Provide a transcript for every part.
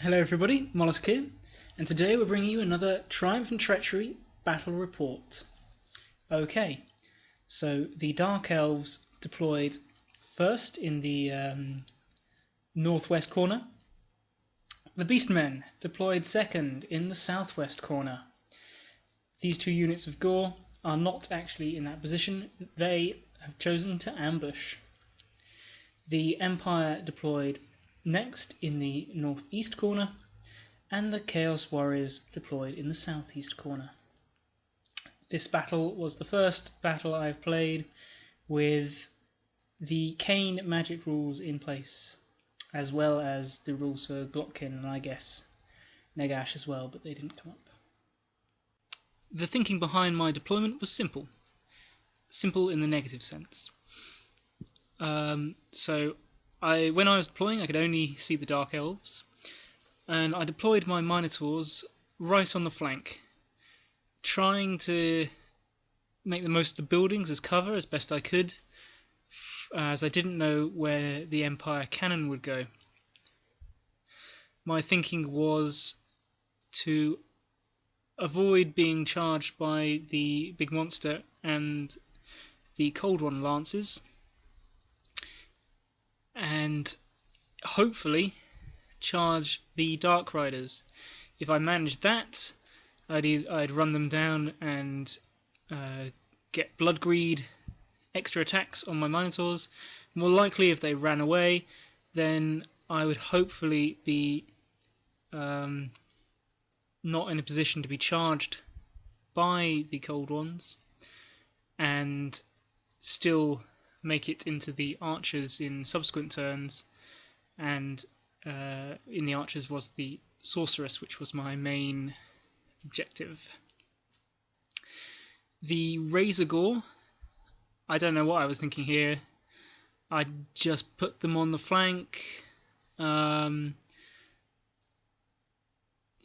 Hello everybody, Mollusk here, and today we're bringing you another Triumph Treachery battle report. Okay, so the Dark Elves deployed first in the northwest corner. The Beastmen deployed second in the southwest corner. These two units of Gore are not actually in that position, they have chosen to ambush. The Empire deployed next in the northeast corner, and the Chaos Warriors deployed in the southeast corner. This battle was the first battle I've played with the Kane magic rules in place, as well as the rules for Glotkin and I guess Negash as well, but they didn't come up. The thinking behind my deployment was simple. Simple in the negative sense. When I was deploying, I could only see the Dark Elves, and I deployed my Minotaurs right on the flank, trying to make the most of the buildings as cover as best I could, as I didn't know where the Empire cannon would go. My thinking was to avoid being charged by the big monster and the Cold One Lances, and hopefully charge the Dark Riders. If I managed that, I'd run them down and get Blood Greed extra attacks on my Minotaurs. More likely, if they ran away, then I would hopefully be not in a position to be charged by the Cold Ones, and still make it into the archers in subsequent turns, and in the archers was the sorceress, which was my main objective. The Razor Gore, I don't know what I was thinking here. I just put them on the flank.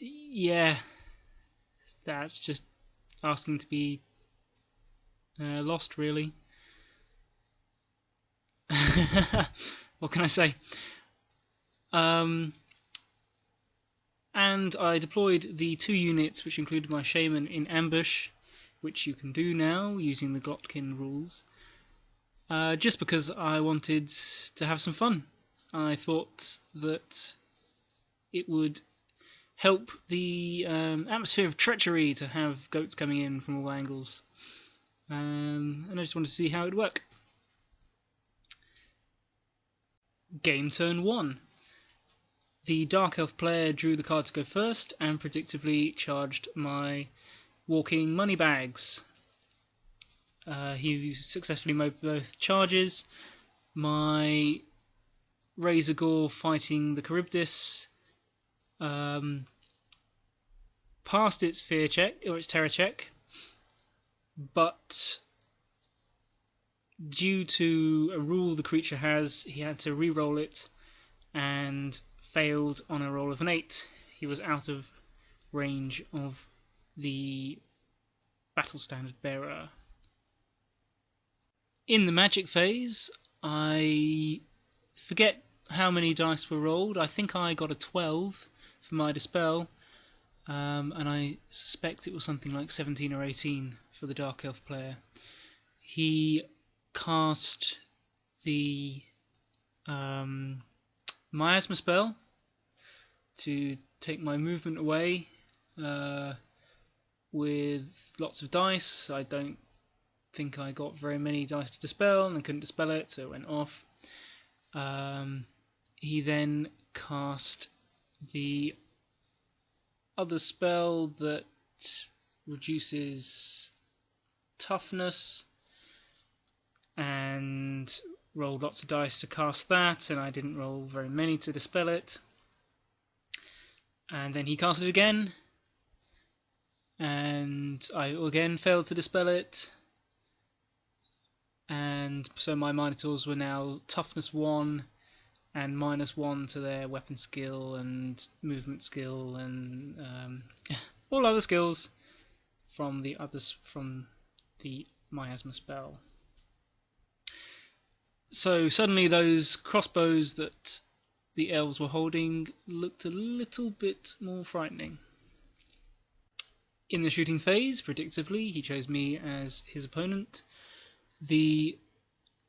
Yeah, that's just asking to be lost, really. What can I say? And I deployed the two units which included my Shaman in ambush, which you can do now using the Glotkin rules, just because I wanted to have some fun. I thought that it would help the atmosphere of treachery to have goats coming in from all angles, and I just wanted to see how it would work. Game turn 1. The Dark Elf player drew the card to go first and predictably charged my walking money bags. He successfully mowed both charges. My Razor Gore fighting the Charybdis passed its fear check, or its terror check, but due to a rule the creature has, he had to re-roll it and failed on a roll of an 8. He was out of range of the battle standard bearer. In the magic phase, I forget how many dice were rolled. I think I got a 12 for my dispel, and I suspect it was something like 17 or 18 for the Dark Elf player. He cast the miasma spell to take my movement away with lots of dice. I don't think I got very many dice to dispel, and I couldn't dispel it, so it went off. He then cast the other spell that reduces toughness, and rolled lots of dice to cast that, and I didn't roll very many to dispel it. And then he cast it again, and I again failed to dispel it. And so my Minotaurs were now toughness 1 and -1 to their weapon skill and movement skill and all other skills from the miasma spell. So suddenly those crossbows that the Elves were holding looked a little bit more frightening. In the shooting phase, predictably, he chose me as his opponent. The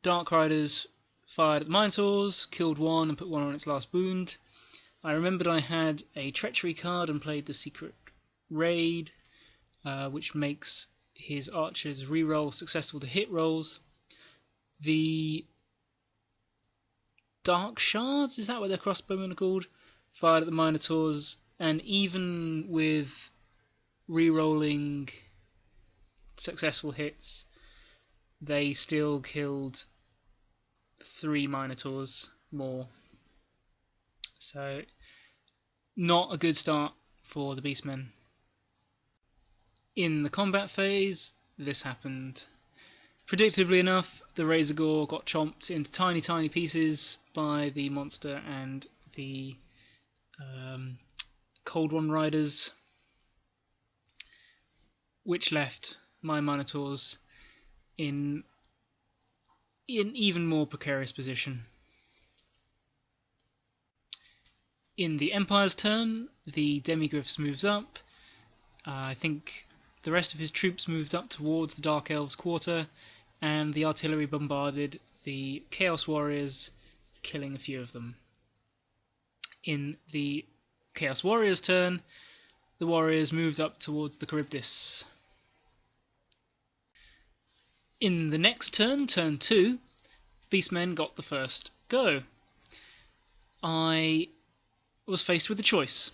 Dark Riders fired at the Minotaurs, killed one and put one on its last wound. I remembered I had a Treachery card and played the Secret Raid, which makes his archers reroll successful to hit rolls. The Dark Shards, is that what their crossbowmen are called? Fired at the Minotaurs, and even with re-rolling successful hits, they still killed 3 Minotaurs more. So, not a good start for the Beastmen. In the combat phase, this happened. Predictably enough, the Razor Gore got chomped into tiny pieces by the monster and the Cold One Riders, which left my Minotaurs in an even more precarious position. In the Empire's turn, the Demigryphs moves up. I think the rest of his troops moved up towards the Dark Elves' quarter, and the artillery bombarded the Chaos Warriors, killing a few of them. In the Chaos Warriors' turn, the Warriors moved up towards the Charybdis. In the next turn, turn 2, Beastmen got the first go. I was faced with a choice.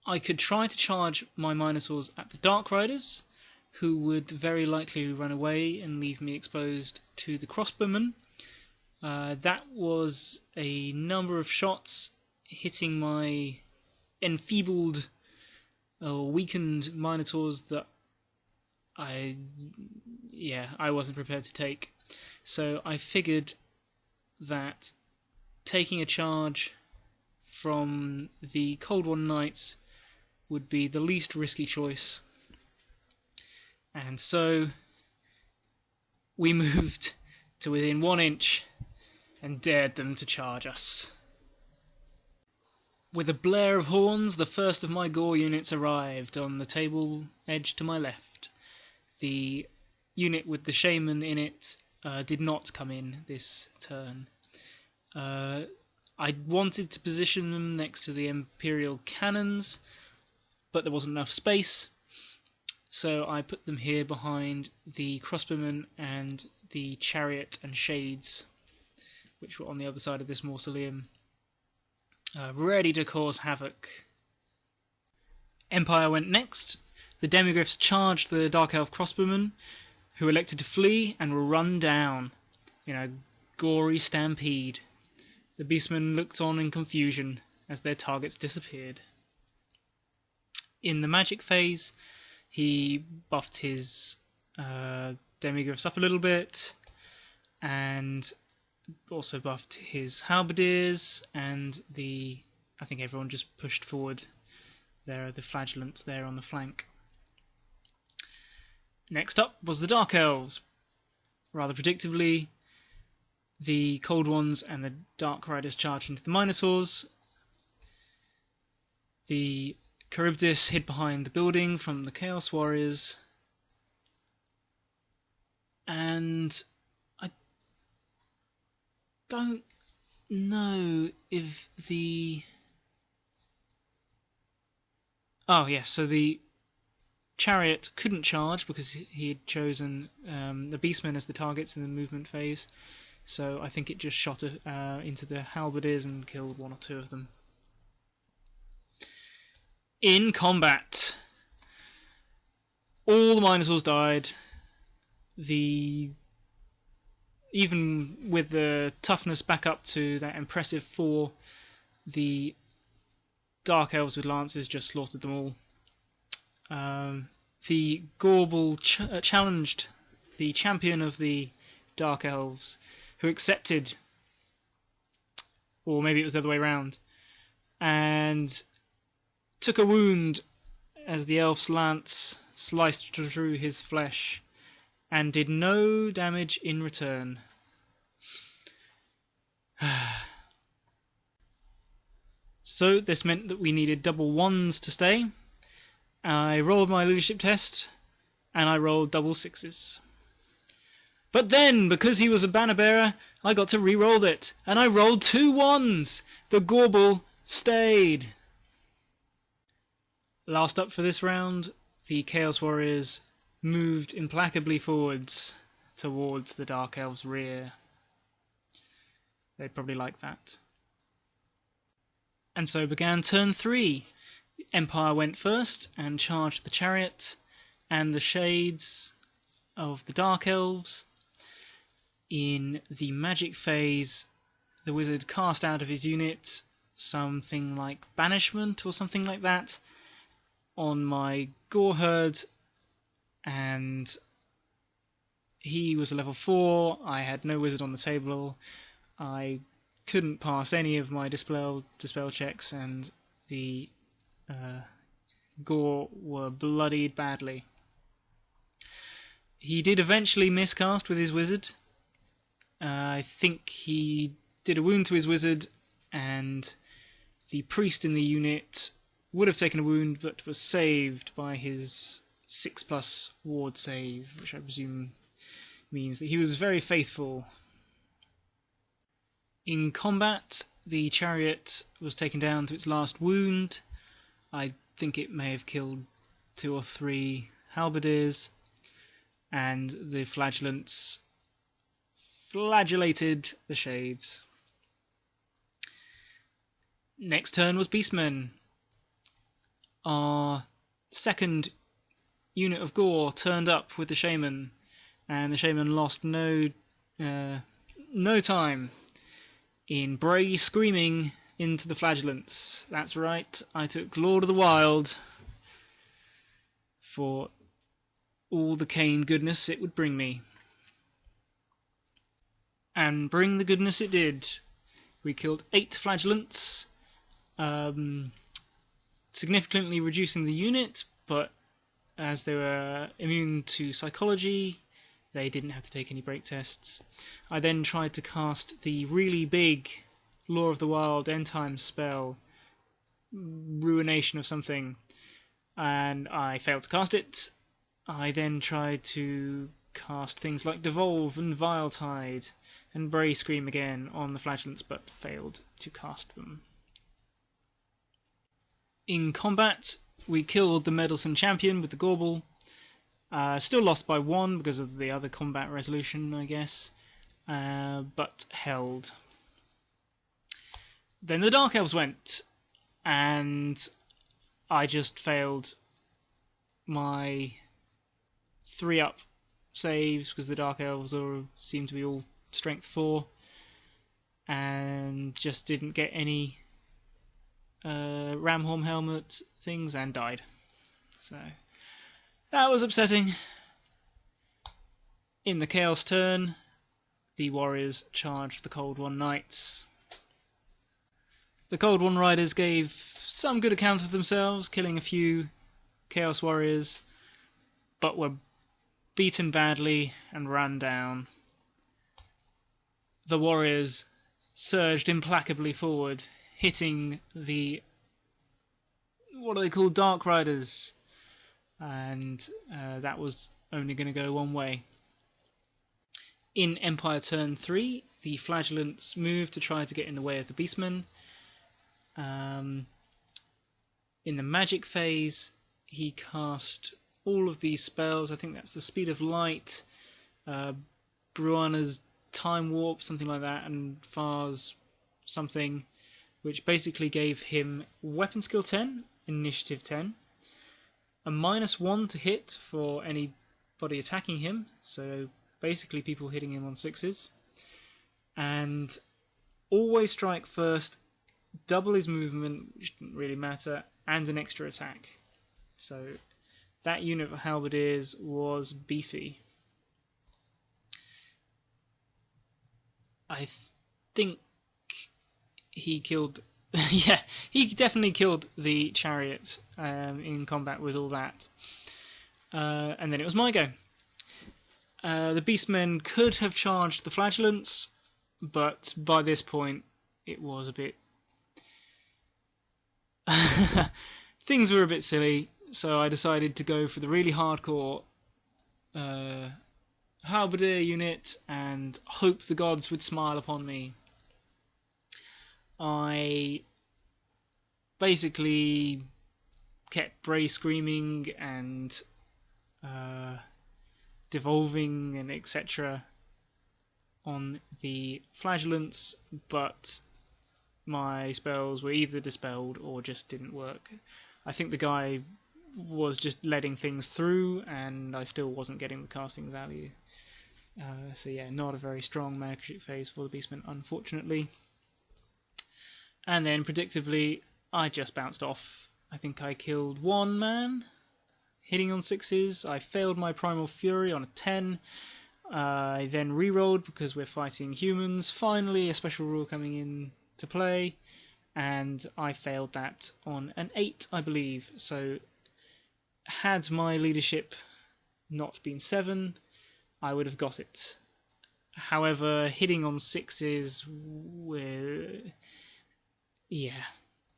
I could try to charge my Minotaurs at the Dark Riders, who would very likely run away and leave me exposed to the crossbowmen. That was a number of shots hitting my enfeebled or weakened Minotaurs that I wasn't prepared to take. So I figured that taking a charge from the Cold One Knights would be the least risky choice. And so we moved to within 1 inch and dared them to charge us. With a blare of horns, the first of my Gore units arrived on the table edge to my left. The unit with the Shaman in it did not come in this turn. I wanted to position them next to the Imperial cannons, but there wasn't enough space, so I put them here behind the crossbowmen and the chariot and shades, which were on the other side of this mausoleum, ready to cause havoc. Empire went next. The Demigryphs charged the Dark Elf crossbowmen, who elected to flee and were run down in a gory stampede. The Beastmen looked on in confusion as their targets disappeared. In the magic phase, he buffed his Demigryphs up a little bit, and also buffed his halberdiers, and I think everyone just pushed forward. There are the flagellants there on the flank. Next up was the Dark Elves. Rather predictably, the Cold Ones and the Dark Riders charged into the Minotaurs. The Charybdis hid behind the building from the Chaos Warriors. And I don't know if the... Oh, yes, so the Chariot couldn't charge because he had chosen the Beastmen as the targets in the movement phase. So I think it just shot into the halberdiers and killed 1 or 2 of them. In combat, all the Minotaurs died. Even with the toughness back up to that impressive 4, the Dark Elves with lances just slaughtered them all. The Gorbel challenged the champion of the Dark Elves, who accepted, or maybe it was the other way around, and took a wound as the elf's lance sliced through his flesh, and did no damage in return. So this meant that we needed double ones to stay. I rolled my leadership test, and I rolled double sixes. But then, because he was a banner bearer, I got to re-roll it, and I rolled 2 ones! The Gorble stayed! Last up for this round, the Chaos Warriors moved implacably forwards towards the Dark Elves' rear. They'd probably like that. And so began turn 3. Empire went first and charged the chariot and the shades of the Dark Elves. In the magic phase, the wizard cast out of his unit something like banishment or something like that on my Gore Herd, and he was a level 4. I had no wizard on the table. I couldn't pass any of my dispel checks, and the Gore were bloodied badly. He did eventually miscast with his wizard. I think he did a wound to his wizard, and the priest in the unit would have taken a wound but was saved by his 6+ ward save, which I presume means that he was very faithful. In combat, the chariot was taken down to its last wound. I think it may have killed 2 or 3 halberdiers, and the flagellants flagellated the shades. Next turn was Beastmen. Our second unit of Gore turned up with the Shaman, and the Shaman lost no time in bray screaming into the flagellants. That's right, I took Lord of the Wild for all the cane goodness it would bring me. And bring the goodness it did. We killed 8 flagellants, significantly reducing the unit, but as they were immune to psychology, they didn't have to take any break tests. I then tried to cast the really big Law of the Wild end time spell, Ruination of something, and I failed to cast it. I then tried to cast things like Devolve and Viletide and Bray Scream again on the flagellants, but failed to cast them. In combat, we killed the Meddlesome Champion with the Gorble. Still lost by 1 because of the other combat resolution, I guess, but held. Then the Dark Elves went, and I just failed my 3-up saves because the Dark Elves seem to be all strength 4, and just didn't get any Ramhorn helmet things and died. So that was upsetting. In the Chaos turn, the Warriors charged the Cold One Knights. The Cold One Riders gave some good account of themselves, killing a few Chaos Warriors, but were beaten badly and ran down. The Warriors surged implacably forward, hitting the, what are they called, Dark Riders, and that was only going to go one way. In Empire turn 3, the Flagellants moved to try to get in the way of the Beastmen. In the magic phase, he cast all of these spells. I think that's the Speed of Light, Bruana's Time Warp, something like that, and Far's something, which basically gave him Weapon Skill 10, Initiative 10, a -1 to hit for anybody attacking him, so basically people hitting him on 6s, and always strike first, double his movement, which didn't really matter, and an extra attack. So that unit of halberdiers was beefy. I think he killed... yeah, he definitely killed the chariot in combat with all that. And then it was my go. The Beastmen could have charged the Flagellants, but by this point it was a bit things were a bit silly, so I decided to go for the really hardcore halberdier unit and hope the gods would smile upon me. I basically kept Bray screaming and devolving and etc. on the flagellants, but my spells were either dispelled or just didn't work. I think the guy was just letting things through, and I still wasn't getting the casting value. So yeah, not a very strong magic phase for the Beastmen, unfortunately. And then, predictably, I just bounced off. I think I killed one man, hitting on 6s. I failed my Primal Fury on a 10. I then re-rolled because we're fighting humans. Finally, a special rule coming in to play, and I failed that on an 8, I believe. So, had my leadership not been 7, I would have got it. However, hitting on 6s, yeah,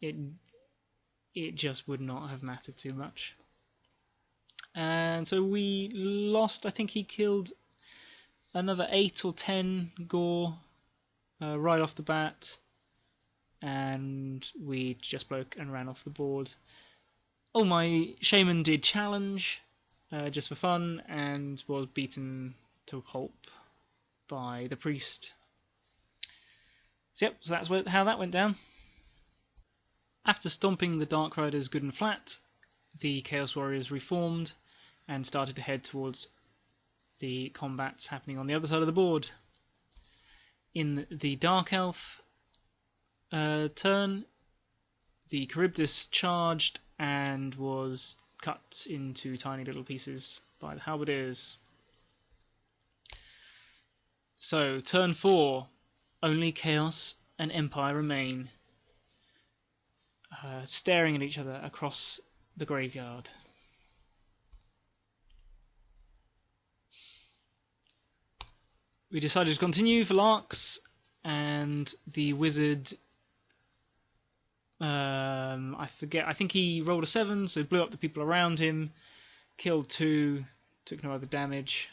it just would not have mattered too much. And so we lost. I think he killed another 8 or 10 gore right off the bat, and we just broke and ran off the board. Oh, my shaman did challenge just for fun and was beaten to pulp by the priest. So yep, so that's how that went down. After stomping the Dark Riders good and flat, the Chaos Warriors reformed and started to head towards the combats happening on the other side of the board. In the Dark Elf turn, the Charybdis charged and was cut into tiny little pieces by the Halberdiers. So, turn 4, only Chaos and Empire remain, staring at each other across the graveyard. We decided to continue for larks, and the wizard, I forget, I think he rolled a 7, so blew up the people around him, killed 2, took no other damage.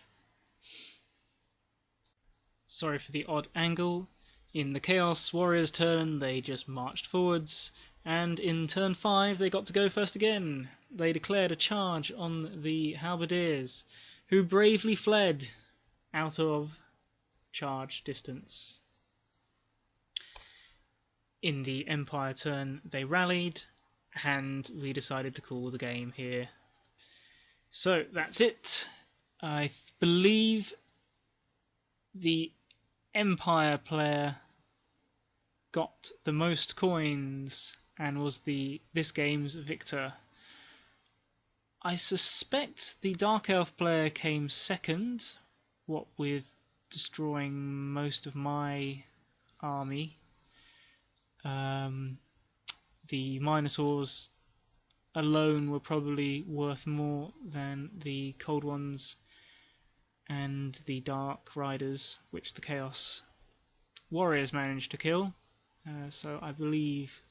Sorry for the odd angle. In the Chaos Warriors turn, they just marched forwards, and in turn 5 they got to go first again. They declared a charge on the Halberdiers, who bravely fled out of charge distance. In the Empire turn, they rallied, and we decided to call the game here. So that's it. I believe the Empire player got the most coins and was this game's victor. I suspect the Dark Elf player came second, what with destroying most of my army. The Minotaurs alone were probably worth more than the Cold Ones and the Dark Riders, which the Chaos Warriors managed to kill. So I believe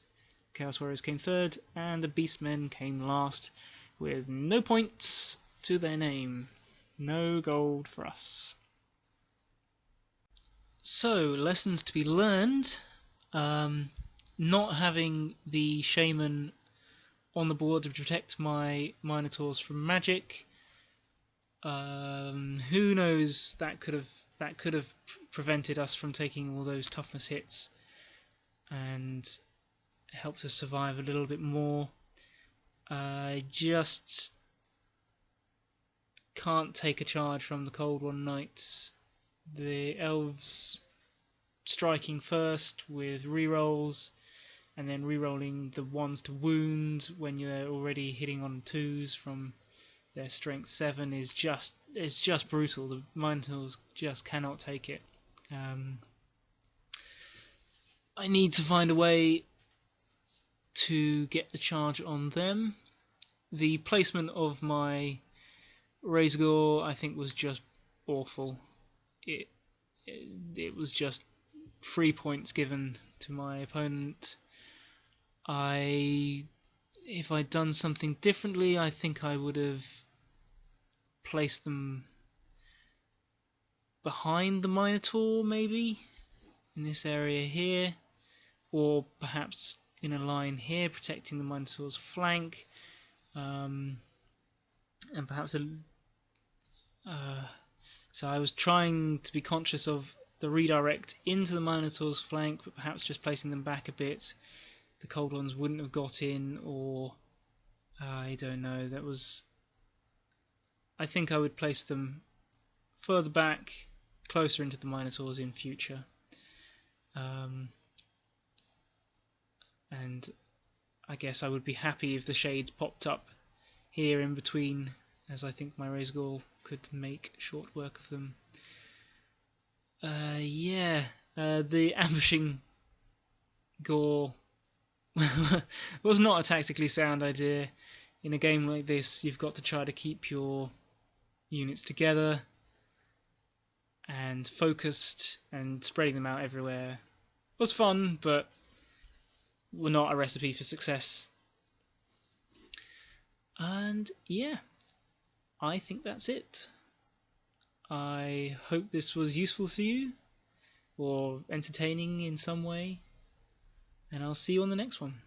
Chaos Warriors came third, and the Beastmen came last, with no points to their name. No gold for us. So, lessons to be learned. Not having the Shaman on the board to protect my Minotaurs from magic. Who knows, that could have prevented us from taking all those toughness hits and helped us survive a little bit more. I just can't take a charge from the Cold One Knights. The Elves striking first with rerolls, and then rerolling the ones to wound when you're already hitting on 2s from their strength 7 is just brutal. The Minotaurs just cannot take it. I need to find a way to get the charge on them. The placement of my Razorgore, I think, was just awful. It was just 3 points given to my opponent. if I'd done something differently, I think I would have placed them behind the Minotaur, maybe in this area here, or perhaps in a line here, protecting the Minotaur's flank, and perhaps so I was trying to be conscious of the redirect into the Minotaur's flank, but perhaps just placing them back a bit, the Cold Ones wouldn't have got in, or I don't know. I think I would place them further back, closer into the Minotaurs in future. And I guess I would be happy if the shades popped up here in between, as I think my Razgor could make short work of them. The ambushing Gore was not a tactically sound idea. In a game like this, you've got to try to keep your units together and focused, and spreading them out everywhere was fun, but were not a recipe for success. And yeah, I think that's it. I hope this was useful to you, or entertaining in some way, and I'll see you on the next one.